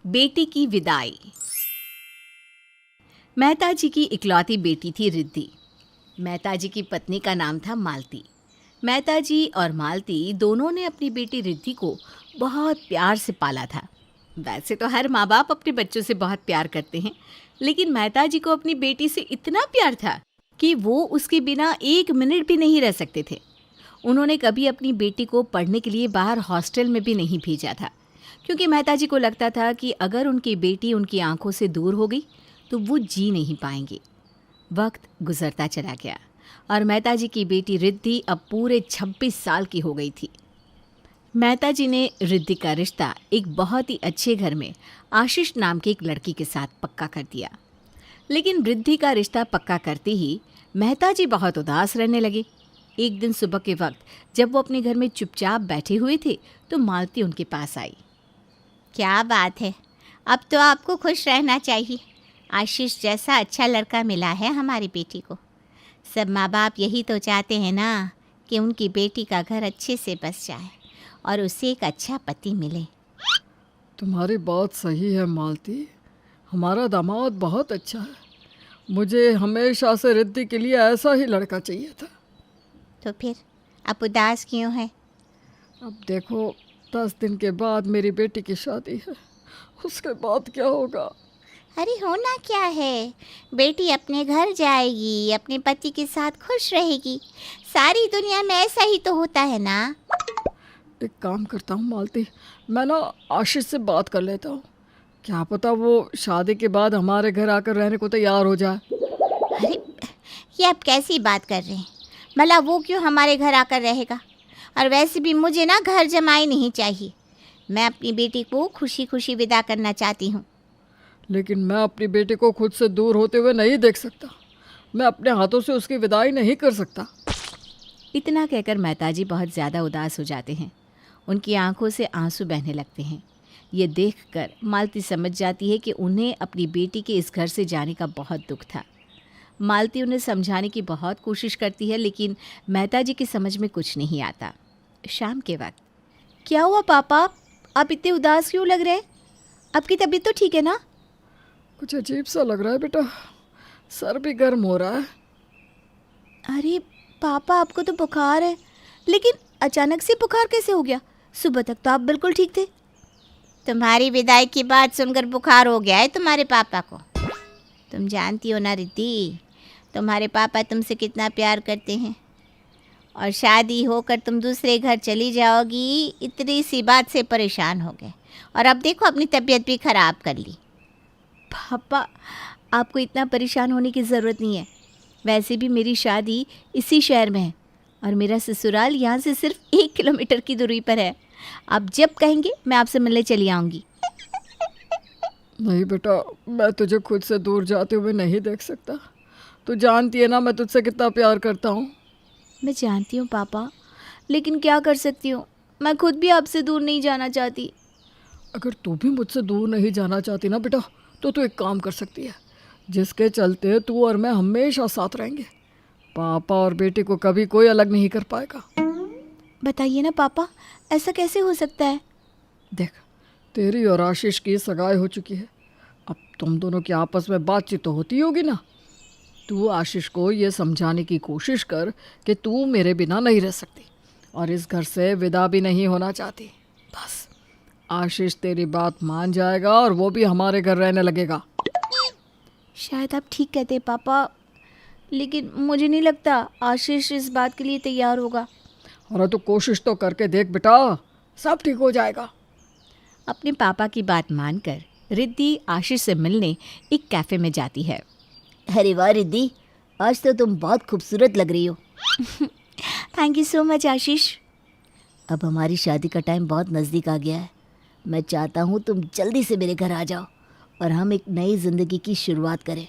बेटी की विदाई। मेहता जी की इकलौती बेटी थी रिद्धि। मेहता जी की पत्नी का नाम था मालती। मेहता जी और मालती दोनों ने अपनी बेटी रिद्धि को बहुत प्यार से पाला था। वैसे तो हर माँ बाप अपने बच्चों से बहुत प्यार करते हैं, लेकिन मेहता जी को अपनी बेटी से इतना प्यार था कि वो उसके बिना एक मिनट भी नहीं रह सकते थे। उन्होंने कभी अपनी बेटी को पढ़ने के लिए बाहर हॉस्टल में भी नहीं भेजा था, क्योंकि मेहता जी को लगता था कि अगर उनकी बेटी उनकी आंखों से दूर हो गई तो वो जी नहीं पाएंगे। वक्त गुजरता चला गया और मेहता जी की बेटी रिद्धि अब पूरे 26 साल की हो गई थी। मेहता जी ने रिद्धि का रिश्ता एक बहुत ही अच्छे घर में आशीष नाम के एक लड़की के साथ पक्का कर दिया। लेकिन रिद्धि का रिश्ता पक्का करते ही मेहता जी बहुत उदास रहने लगे। एक दिन सुबह के वक्त जब वो अपने घर में चुपचाप बैठे हुए थे तो मालती उनके पास आई। क्या बात है, अब तो आपको खुश रहना चाहिए। आशीष जैसा अच्छा लड़का मिला है हमारी बेटी को। सब माँ बाप यही तो चाहते हैं ना कि उनकी बेटी का घर अच्छे से बस जाए और उसे एक अच्छा पति मिले। तुम्हारी बात सही है मालती, हमारा दामाद बहुत अच्छा है। मुझे हमेशा से रिद्धि के लिए ऐसा ही लड़का चाहिए था। तो फिर आप उदास क्यों हैं? अब देखो, 10 दिन के बाद मेरी बेटी की शादी है, उसके बाद क्या होगा? अरे होना क्या है, बेटी अपने घर जाएगी, अपने पति के साथ खुश रहेगी। सारी दुनिया में ऐसा ही तो होता है ना। एक काम करता हूँ मालती, मैं ना आशीष से बात कर लेता हूँ। क्या पता वो शादी के बाद हमारे घर आकर रहने को तैयार हो जाए। अरे ये आप कैसी बात कर रहे हैं? भला वो क्यों हमारे घर आकर रहेगा? और वैसे भी मुझे ना घर जमाई नहीं चाहिए। मैं अपनी बेटी को खुशी खुशी विदा करना चाहती हूँ। लेकिन मैं अपनी बेटी को खुद से दूर होते हुए नहीं देख सकता। मैं अपने हाथों से उसकी विदाई नहीं कर सकता। इतना कहकर मेहता जी बहुत ज़्यादा उदास हो जाते हैं। उनकी आंखों से आंसू बहने लगते हैं। ये देखकर मालती समझ जाती है कि उन्हें अपनी बेटी के इस घर से जाने का बहुत दुख था। मालती उन्हें समझाने की बहुत कोशिश करती है, लेकिन मेहता जी की समझ में कुछ नहीं आता। शाम के वक्त, क्या हुआ पापा, आप इतने उदास क्यों लग रहे हैं? आपकी तबीयत तो ठीक है ना? कुछ अजीब सा लग रहा है बेटा, सर भी गर्म हो रहा है। अरे पापा, आपको तो बुखार है, लेकिन अचानक से बुखार कैसे हो गया? सुबह तक तो आप बिल्कुल ठीक थे। तुम्हारी विदाई की बात सुनकर बुखार हो गया है तुम्हारे पापा को। तुम जानती हो ना रिद्धि, तुम्हारे पापा तुमसे कितना प्यार करते हैं, और शादी होकर तुम दूसरे घर चली जाओगी, इतनी सी बात से परेशान हो गए, और अब देखो अपनी तबीयत भी ख़राब कर ली। पापा, आपको इतना परेशान होने की ज़रूरत नहीं है। वैसे भी मेरी शादी इसी शहर में है और मेरा ससुराल यहाँ से सिर्फ 1 किलोमीटर की दूरी पर है। आप जब कहेंगे मैं आपसे मिलने चली आऊँगी। नहीं बेटा, मैं तुझे खुद से दूर जाते हुए नहीं देख सकता। तू जानती है ना मैं तुझसे कितना प्यार करता हूँ। मैं जानती हूँ पापा, लेकिन क्या कर सकती हूँ, मैं खुद भी आपसे दूर नहीं जाना चाहती। अगर तू भी मुझसे दूर नहीं जाना चाहती ना बेटा, तो तू एक काम कर सकती है, जिसके चलते तू और मैं हमेशा साथ रहेंगे। पापा और बेटी को कभी कोई अलग नहीं कर पाएगा। बताइए ना पापा, ऐसा कैसे हो सकता है? देख, तेरी और आशीष की सगाई हो चुकी है। अब तुम दोनों की आपस में बातचीत तो होती होगी ना। तू आशीष को ये समझाने की कोशिश कर कि तू मेरे बिना नहीं रह सकती और इस घर से विदा भी नहीं होना चाहती। बस आशीष तेरी बात मान जाएगा और वो भी हमारे घर रहने लगेगा। शायद आप ठीक कहते हैं पापा, लेकिन मुझे नहीं लगता आशीष इस बात के लिए तैयार होगा। और तो कोशिश तो करके देख बेटा, सब ठीक हो जाएगा। अपने पापा की बात मानकर रिद्धि आशीष से मिलने एक कैफ़े में जाती है। अरे वाह रिद्धि, आज तो तुम बहुत खूबसूरत लग रही हो। थैंक यू सो मच आशीष। अब हमारी शादी का टाइम बहुत नज़दीक आ गया है। मैं चाहता हूँ तुम जल्दी से मेरे घर आ जाओ और हम एक नई ज़िंदगी की शुरुआत करें।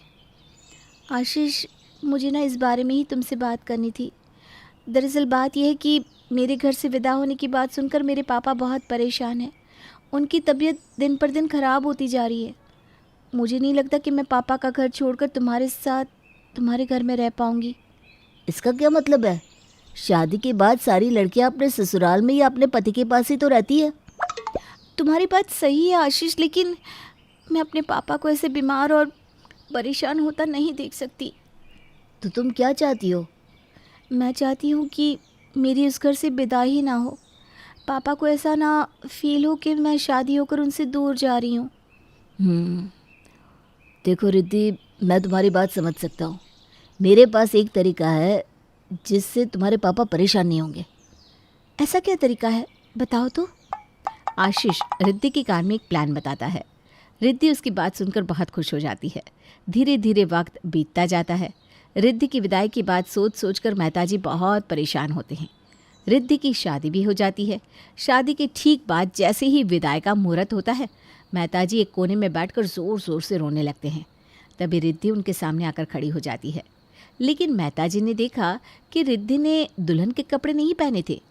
आशीष, मुझे ना इस बारे में ही तुमसे बात करनी थी। दरअसल बात यह है कि मेरे घर से विदा होने की बात सुनकर मेरे पापा बहुत परेशान हैं। उनकी तबीयत दिन पर दिन ख़राब होती जा रही है। मुझे नहीं लगता कि मैं पापा का घर छोड़कर तुम्हारे साथ तुम्हारे घर में रह पाऊँगी। इसका क्या मतलब है? शादी के बाद सारी लड़कियां अपने ससुराल में या अपने पति के पास ही तो रहती है। तुम्हारी बात सही है आशीष, लेकिन मैं अपने पापा को ऐसे बीमार और परेशान होता नहीं देख सकती। तो तुम क्या चाहती हो? मैं चाहती हूँ कि मेरी उस घर से विदाई ही ना हो। पापा को ऐसा ना फील हो कि मैं शादी होकर उनसे दूर जा रही हूँ। देखो रिद्धि, मैं तुम्हारी बात समझ सकता हूँ। मेरे पास एक तरीका है जिससे तुम्हारे पापा परेशान नहीं होंगे। ऐसा क्या तरीका है, बताओ तो। आशीष रिद्धि के कान में एक प्लान बताता है। रिद्धि उसकी बात सुनकर बहुत खुश हो जाती है। धीरे धीरे वक्त बीतता जाता है। रिद्धि की विदाई की बात सोच सोचकर मेहताजी बहुत परेशान होते हैं। रिद्धि की शादी भी हो जाती है। शादी के ठीक बाद जैसे ही विदाई का मुहूर्त होता है, मेहताजी एक कोने में बैठकर ज़ोर ज़ोर से रोने लगते हैं। तभी रिद्धि उनके सामने आकर खड़ी हो जाती है। लेकिन मेहताजी ने देखा कि रिद्धि ने दुल्हन के कपड़े नहीं पहने थे।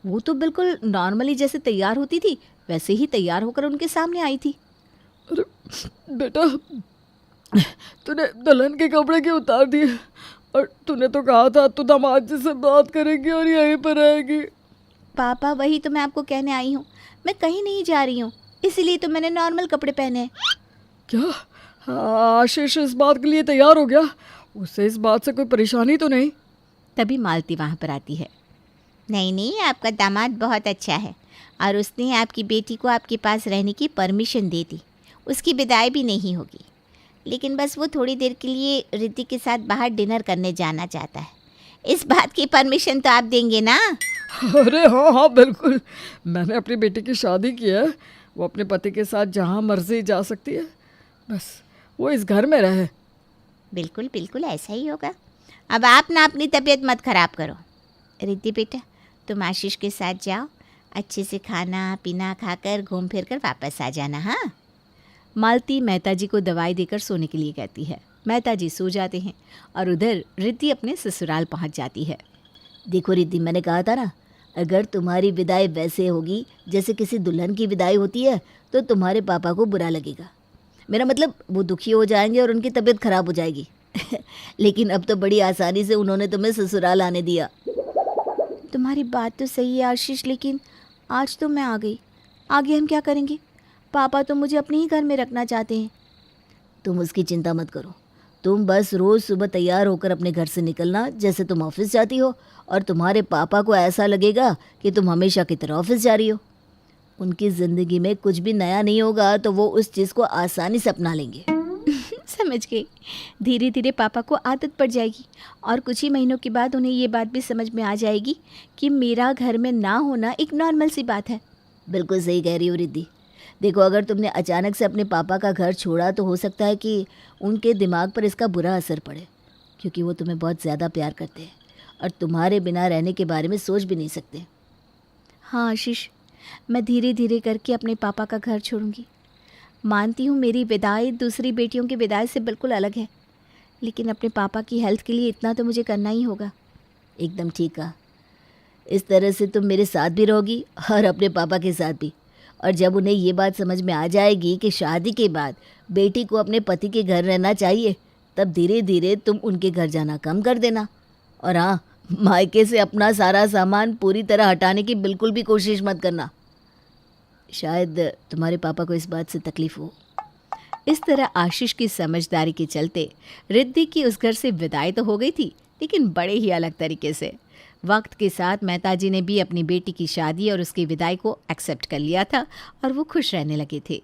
वो तो बिल्कुल नॉर्मली जैसे तैयार होती थी वैसे ही तैयार होकर उनके सामने आई थी। अरे बेटा, तूने दुल्हन के कपड़े क्यों उतार दिए? और तूने तो कहा था तू दामाद जी से बात करेगी और यहीं पर रहेगी। पापा, वही तो मैं आपको कहने आई हूँ। मैं कहीं नहीं जा रही हूँ, इसीलिए तो मैंने नॉर्मल कपड़े पहने हैं। क्या आशीष इस बात के लिए तैयार हो गया? उसे इस बात से कोई परेशानी तो नहीं? तभी मालती वहाँ पर आती है। नहीं नहीं, आपका दामाद बहुत अच्छा है और उसने आपकी बेटी को आपके पास रहने की परमिशन दे दी। उसकी विदाई भी नहीं होगी, लेकिन बस वो थोड़ी देर के लिए रिद्धि के साथ बाहर डिनर करने जाना चाहता है। इस बात की परमिशन तो आप देंगे ना? अरे हाँ हाँ बिल्कुल। मैंने अपनी बेटी की शादी की है। वो अपने पति के साथ जहाँ मर्जी जा सकती है, बस वो इस घर में रहे। बिल्कुल बिल्कुल ऐसा ही होगा। अब आप ना अपनी तबीयत मत खराब करो। रिद्धि बेटा, तुम आशीष के साथ जाओ, अच्छे से खाना पीना खाकर घूम फिर कर वापस आ जाना। हाँ। मालती मेहताजी को दवाई देकर सोने के लिए कहती है। मेहताजी सो जाते हैं और उधर रिद्धि अपने ससुराल पहुंच जाती है। देखो रिद्धि, मैंने कहा था ना, अगर तुम्हारी विदाई वैसे होगी जैसे किसी दुल्हन की विदाई होती है तो तुम्हारे पापा को बुरा लगेगा। मेरा मतलब वो दुखी हो जाएंगे और उनकी तबीयत खराब हो जाएगी। लेकिन अब तो बड़ी आसानी से उन्होंने तुम्हें ससुराल आने दिया। तुम्हारी बात तो सही है आशीष, लेकिन आज तो मैं आ गई, आगे हम क्या करेंगे? पापा तो मुझे अपने ही घर में रखना चाहते हैं। तुम उसकी चिंता मत करो। तुम बस रोज़ सुबह तैयार होकर अपने घर से निकलना जैसे तुम ऑफिस जाती हो, और तुम्हारे पापा को ऐसा लगेगा कि तुम हमेशा की तरह ऑफिस जा रही हो। उनकी ज़िंदगी में कुछ भी नया नहीं होगा तो वो उस चीज़ को आसानी से अपना लेंगे। समझ गई। धीरे धीरे पापा को आदत पड़ जाएगी और कुछ ही महीनों के बाद उन्हें ये बात भी समझ में आ जाएगी कि मेरा घर में ना होना एक नॉर्मल सी बात है। बिल्कुल सही कह रही हो रिद्धि। देखो, अगर तुमने अचानक से अपने पापा का घर छोड़ा तो हो सकता है कि उनके दिमाग पर इसका बुरा असर पड़े, क्योंकि वो तुम्हें बहुत ज़्यादा प्यार करते हैं और तुम्हारे बिना रहने के बारे में सोच भी नहीं सकते। हाँ आशीष, मैं धीरे धीरे करके अपने पापा का घर छोड़ूंगी। मानती हूँ मेरी विदाई दूसरी बेटियों की विदाई से बिल्कुल अलग है, लेकिन अपने पापा की हेल्थ के लिए इतना तो मुझे करना ही होगा। एकदम ठीक कहा। इस तरह से तुम मेरे साथ भी रहोगी और अपने पापा के साथ भी। और जब उन्हें ये बात समझ में आ जाएगी कि शादी के बाद बेटी को अपने पति के घर रहना चाहिए, तब धीरे धीरे तुम उनके घर जाना कम कर देना। और हाँ, मायके से अपना सारा सामान पूरी तरह हटाने की बिल्कुल भी कोशिश मत करना। शायद तुम्हारे पापा को इस बात से तकलीफ हो। इस तरह आशीष की समझदारी के चलते रिद्धि की उस घर से विदाई तो हो गई थी, लेकिन बड़े ही अलग तरीके से। वक्त के साथ मेहताजी ने भी अपनी बेटी की शादी और उसकी विदाई को एक्सेप्ट कर लिया था और वो खुश रहने लगे थे।